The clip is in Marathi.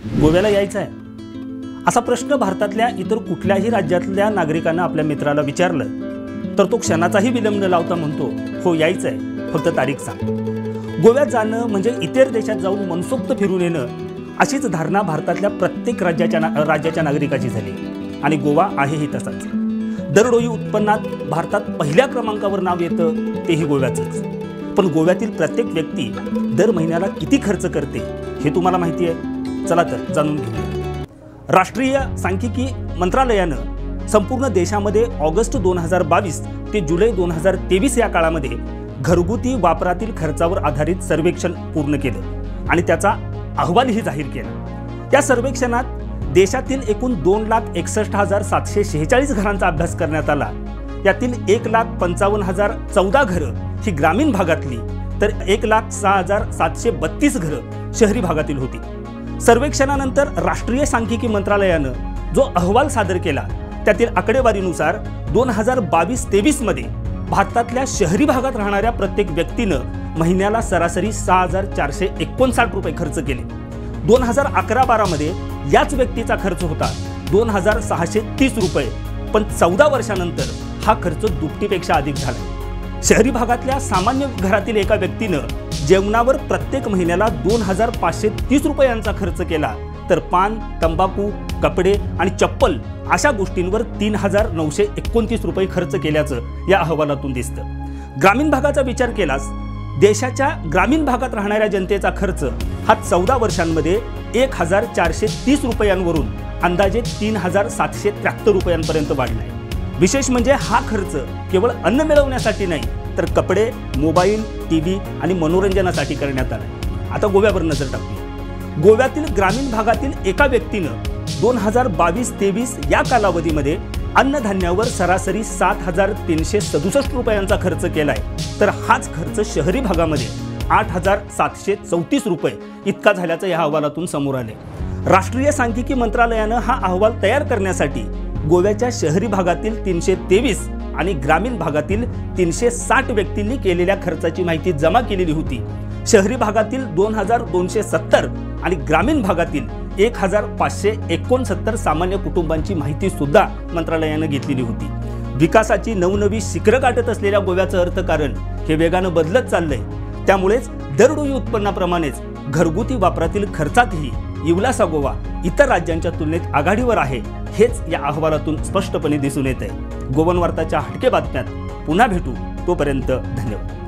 गोव्याला यायचं आहे असा प्रश्न भारतातल्या इतर कुठल्याही राज्यातल्या नागरिकांना आपल्या मित्राला विचारलं तर तो क्षणाचाही विलंब न लावता म्हणतो, हो यायचं आहे, फक्त तारीख सांग. गोव्यात जाणं म्हणजे इतर देशात जाऊन मनसोक्त फिरून येणं अशीच धारणा भारतातल्या प्रत्येक राज्याच्या नागरिकाची झाली आणि गोवा आहेही तसाच. दरडोई उत्पन्नात भारतात पहिल्या क्रमांकावर नाव येतं तेही गोव्याचंच. पण गोव्यातील प्रत्येक व्यक्ती दर महिन्याला किती खर्च करते हे तुम्हाला माहिती आहे? चला तर जाणून घेऊया. राष्ट्रीय सांख्यिकी मंत्रालयानं संपूर्ण देशामध्ये ऑगस्ट 2022 ते जुलै 2023 या काळामध्ये घरगुती वापरातील खर्चावर आधारित सर्वेक्षण पूर्ण केलं आणि त्याचा अहवालही जाहीर केला. या सर्वेक्षणात देशातील एकूण 2,61,746 घरांचा अभ्यास करण्यात आला. यातील 1,55,014 घरं ही ग्रामीण भागातली तर 1,06,732 घरं शहरी भागातील होती. सर्वेक्षणानंतर राष्ट्रीय सांख्यिकी मंत्रालयानं जो अहवाल सादर केला त्यातील आकडेवारीनुसार 2022-23 मध्ये भारतातल्या शहरी भागात राहणाऱ्या प्रत्येक व्यक्तीनं महिन्याला सरासरी 6,459 रुपये खर्च केले. 2011-12 मध्ये याच व्यक्तीचा खर्च होता 2,630 रुपये, पण 14 वर्षानंतर हा खर्च दुपटीपेक्षा अधिक झाला. शहरी भागातल्या सामान्य घरातील एका व्यक्तीनं जेवणावर प्रत्येक महिन्याला 2,530 रुपयांचा खर्च केला, तर पान, तंबाखू, कपडे आणि चप्पल अशा गोष्टींवर 3,929 रुपये खर्च केल्याचं या अहवालातून दिसतं. ग्रामीण भागाचा विचार केलास देशाच्या ग्रामीण भागात राहणाऱ्या जनतेचा खर्च हा 14 वर्षांमध्ये 1,430 रुपयांवरून अंदाजे 3,773 रुपयांपर्यंत वाढला आहे. विशेष म्हणजे हा खर्च केवळ अन्न मिळवण्यासाठी नाही तर कपडे, मोबाईल, टीव्ही आणि मनोरंजनासाठी करण्यात आला. आता गोव्यावर नजर टाकूया. गोव्यातील ग्रामीण भागातील एका व्यक्तीनं 2022-23 या कालावधीमध्ये अन्नधान्यावर सरासरी 7,367 रुपयांचा खर्च केलाय, तर हाच खर्च शहरी भागामध्ये 8,734 रुपये इतका झाल्याचं या अहवालातून समोर आले. राष्ट्रीय सांख्यिकी मंत्रालयानं हा अहवाल तयार करण्यासाठी गोव्याच्या शहरी भागातील 323 आणि ग्रामीण भागातील 360 व्यक्तींनी केलेल्या खर्चाची माहिती जमा केलेली होती. शहरी भागातील 2,270 आणि ग्रामीण भागातील 1,569 सामान्य कुटुंबांची माहिती सुद्धा मंत्रालयानं घेतलेली होती. विकासाची नवनवी शिखरं गाठत असलेल्या गोव्याचं अर्थकारण हे वेगानं बदलत चाललंय. त्यामुळेच दरडोई उत्पन्नाप्रमाणेच घरगुती वापरातील खर्चातही इवलासा गोवा इतर राज्यांच्या तुलनेत आघाडीवर आहे, हेच या अहवालातून स्पष्टपणे दिसून येत आहे. गोवन वार्ताच्या हटके बातम्यात पुन्हा भेटू, तोपर्यंत धन्यवाद.